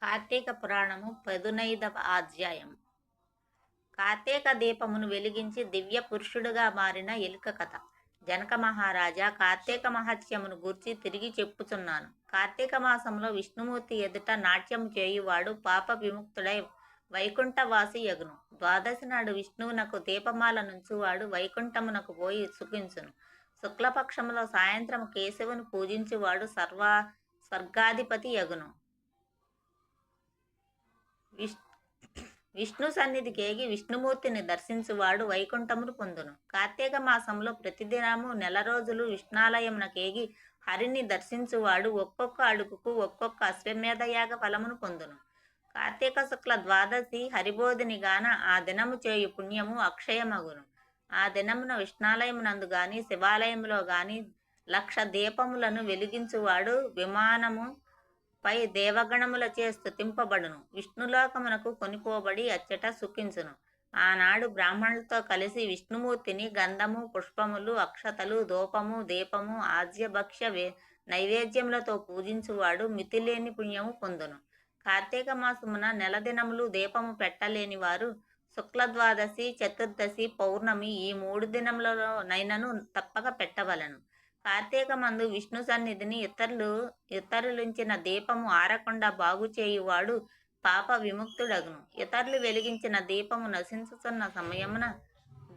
కార్తీక పురాణము 15వ అధ్యాయం. కార్తీక దీపమును వెలిగించి దివ్య పురుషుడుగా మారిన ఎలుక కథ. జనక మహారాజా, కార్తీక మహత్యమును గూర్చి తిరిగి చెప్పుచున్నాను. కార్తీక మాసంలో విష్ణుమూర్తి ఎదుట నాట్యము చేయువాడు పాప విముక్తుడై వైకుంఠవాసి యగును. ద్వాదశి నాడు విష్ణువునకు దీపమాల నుంచువాడు వైకుంఠమునకు పోయి సుఖించును. శుక్లపక్షములో సాయంత్రం కేశవును పూజించువాడు స్వర్గాధిపతి యగును. విష్ణు సన్నిధికేగి విష్ణుమూర్తిని దర్శించువాడు వైకుంఠమును పొందును. కార్తీక మాసంలో ప్రతిదినము నెల రోజులు విష్ణాలయమునకేగి హరిని దర్శించువాడు ఒక్కొక్క అడుగుకు ఒక్కొక్క అశ్వమేధయాగ ఫలమును పొందును. కార్తీక శుక్ల ద్వాదశి హరిబోధిని గాన ఆ దినము చేయు పుణ్యము అక్షయమగును. ఆ దినమున విష్ణాలయమునందు గాని శివాలయములో గాని 1,00,000 దీపములను వెలిగించువాడు విమానము పై దేవగణములచే స్తుతింపబడును. విష్ణులోకమునకు కొనిపోబడి అచ్చట సుఖించును. ఆనాడు బ్రాహ్మణులతో కలిసి విష్ణుమూర్తిని గంధము, పుష్పములు, అక్షతలు, ధూపము, దీపము, ఆజ్యభక్ష్య నైవేద్యములతో పూజించువాడు మితిలేని పుణ్యము పొందును. కార్తీక మాసమున నెల దినములు దీపము పెట్టలేని వారు శుక్ల ద్వాదశి, చతుర్దశి, పౌర్ణమి ఈ 3 దినములలో నైనను తప్పక పెట్టవలను. కార్తీక మందు విష్ణు సన్నిధిని ఇతరులించిన దీపము ఆరకుండా బాగు చేయువాడు పాప విముక్తుడగును. ఇతరులు వెలిగించిన దీపము నశించుతున్న సమయమున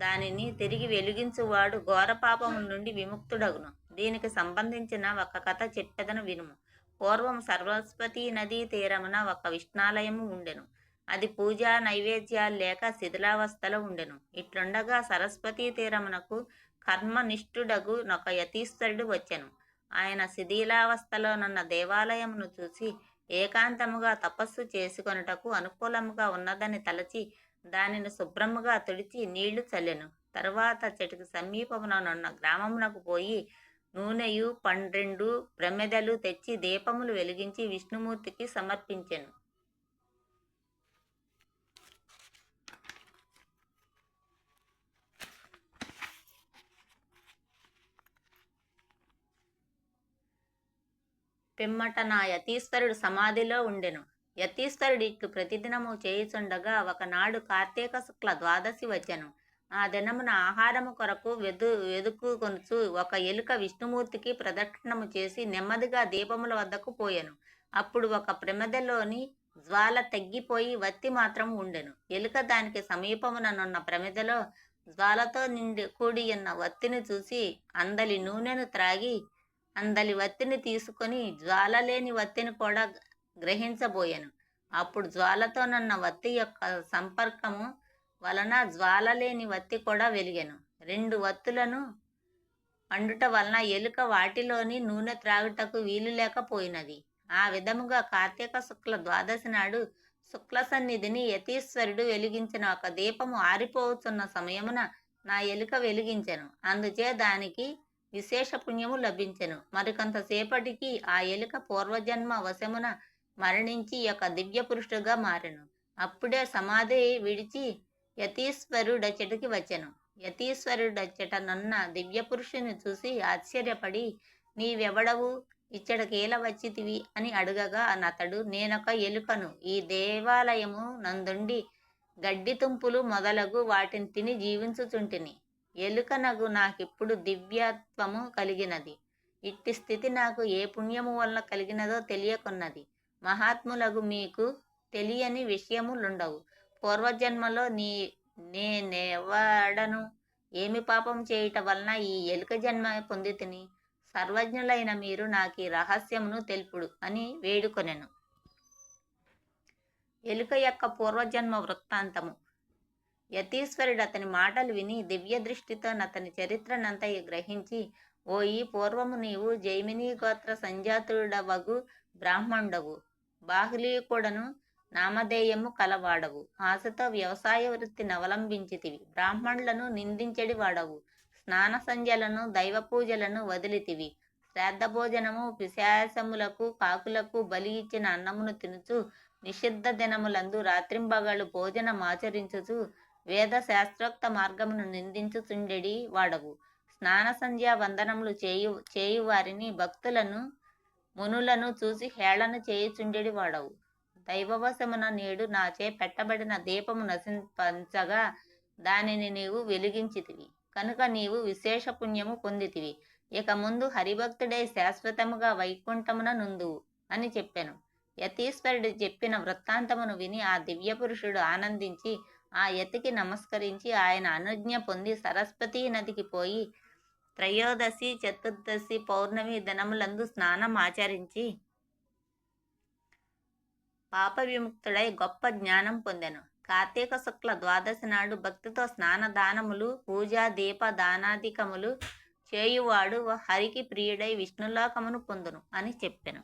దానిని తిరిగి వెలిగించువాడు ఘోర పాపముల నుండి విముక్తుడగును. దీనికి సంబంధించిన ఒక కథ చెప్పెదను వినుము. పూర్వం సరస్వతీ నదీ తీరమున ఒక విష్ణాలయము ఉండెను. అది పూజా నైవేద్యాలు లేక శిథిలావస్థలో ఉండెను. ఇట్లుండగా సరస్వతీ తీరమునకు కర్మనిష్ఠుడగు నొక యతీశ్వరుడు వచ్చెను. ఆయన శిథిలావస్థలోనున్న దేవాలయమును చూసి ఏకాంతముగా తపస్సు చేసుకొనుటకు అనుకూలముగా ఉన్నదని తలచి దానిని శుభ్రముగా తుడిచి నీళ్లు చల్లెను. తరువాత చెట్టుకు సమీపముననున్న గ్రామమునకు పోయి నూనెయు 12 ప్రమిదలు తెచ్చి దీపములు వెలిగించి విష్ణుమూర్తికి సమర్పించెను. పిమ్మట నా యతీశ్వరుడు సమాధిలో ఉండెను. యతీశ్వరుడు ఇట్లు ప్రతిదినము చేయుచుండగా ఒకనాడు కార్తీక శుక్ల ద్వాదశి వచ్చెను. ఆ దినమున ఆహారము కొరకు వెదుకుకొనుచు ఒక ఎలుక విష్ణుమూర్తికి ప్రదక్షిణము చేసి నెమ్మదిగా దీపముల వద్దకు పోయెను. అప్పుడు ఒక ప్రమిదలోని జ్వాల తగ్గిపోయి వత్తి మాత్రం ఉండెను. ఎలుక దానికి సమీపముననున్న ప్రమిదలో జ్వాలతో కూడియున్న వత్తిని చూసి అందలి నూనెను త్రాగి అందలి వత్తిని తీసుకొని జ్వాల లేని వత్తిని కూడా గ్రహించబోయెను. అప్పుడు జ్వాలతోనున్న వత్తి యొక్క సంపర్కము వలన జ్వాల లేని వత్తి కూడా వెలిగెను. 2 వత్తులను అండుట వలన ఎలుక వాటిలోని నూనె త్రాగుటకు వీలు లేకపోయినది. ఆ విధముగా కార్తీక శుక్ల ద్వాదశి నాడు శుక్ల సన్నిధిని యతీశ్వరుడు వెలిగించిన ఒక దీపము ఆరిపోతున్న సమయమున నా ఎలుక వెలిగించెను. అందుచే దానికి విశేష పుణ్యము లభించెను. మరికొంతసేపటికి ఆ ఎలుక పూర్వజన్మ వశమున మరణించి ఒక దివ్య పురుషుడుగా మారెను. అప్పుడే సమాధి విడిచి యతీశ్వరుడచ్చటికి వచ్చెను. యతీశ్వరుడచ్చటనున్న దివ్య పురుషుని చూసి ఆశ్చర్యపడి నీవెవడవు, ఇచ్చటకేల వచ్చితివి అని అడుగగా అతడు నేనొక ఎలుకను. ఈ దేవాలయము నందుండి గడ్డి తుంపులు మొదలగు వాటిని తిని జీవించుచుంటిని. ఎలుకనగు నాకిప్పుడు దివ్యత్వము కలిగినది. ఇట్టి స్థితి నాకు ఏ పుణ్యము వలన కలిగినదో తెలియకున్నది. మహాత్ములగు మీకు తెలియని విషయములుండవు. పూర్వజన్మలో నేనెవడను, ఏమి పాపం చేయుట వలన ఈ ఎలుక జన్మ పొందితిని? సర్వజ్ఞులైన మీరు నాకీ రహస్యమును తెలుపుడు అని వేడుకొనెను. ఎలుక యొక్క పూర్వజన్మ వృత్తాంతము. యతీశ్వరుడు అతని మాటలు విని దివ్య దృష్టితో అతని చరిత్రనంతయు గ్రహించి, ఓయి పూర్వము నీవు జైమినీ గోత్ర సంజాతుడవగు బ్రాహ్మణుడవు, బాహ్లీకుడను నామధేయము కలవాడవు. ఆశతో వ్యవసాయ వృత్తిని అవలంబించితివి. బ్రాహ్మణులను నిందించెడి వాడవు. స్నాన సంధ్యలను దైవ పూజలను వదిలితివి. శ్రాద్ధ భోజనము పిశాచములకు కాకులకు బలి ఇచ్చిన అన్నమును తినుచు నిషిద్ధ దినములందు రాత్రింబగళ్ళు భోజనమాచరించుచు వేద శాస్త్రోక్త మార్గమును నిందించుచుండెడి వాడవు. స్నాన సంధ్యా వందనములు చేయువారిని భక్తులను మునులను చూసి హేళన చేయుచుండెడి వాడవు. దైవవశమున నేడు నాచే పెట్టబడిన దీపము నశింపంచగా దానిని నీవు వెలిగించితివి కనుక నీవు విశేష పుణ్యము పొందితివి. ఇక ముందు హరిభక్తుడై శాశ్వతముగా వైకుంఠమున నుందువు అని చెప్పాను. యతీశ్వరుడు చెప్పిన వృత్తాంతమును విని ఆ దివ్యపురుషుడు ఆనందించి ఆ యతికి నమస్కరించి ఆయన అనుజ్ఞ పొంది సరస్వతీ నదికి పోయి త్రయోదశి, చతుర్దశి, పౌర్ణమి దినములందు స్నానం ఆచరించి పాప విముక్తుడై గొప్ప జ్ఞానం పొందెను. కార్తీక శుక్ల ద్వాదశి నాడు భక్తితో స్నాన దానములు, పూజ, దీప దానాధికములు చేయువాడు హరికి ప్రియుడై విష్ణులోకమును పొందును అని చెప్పెను.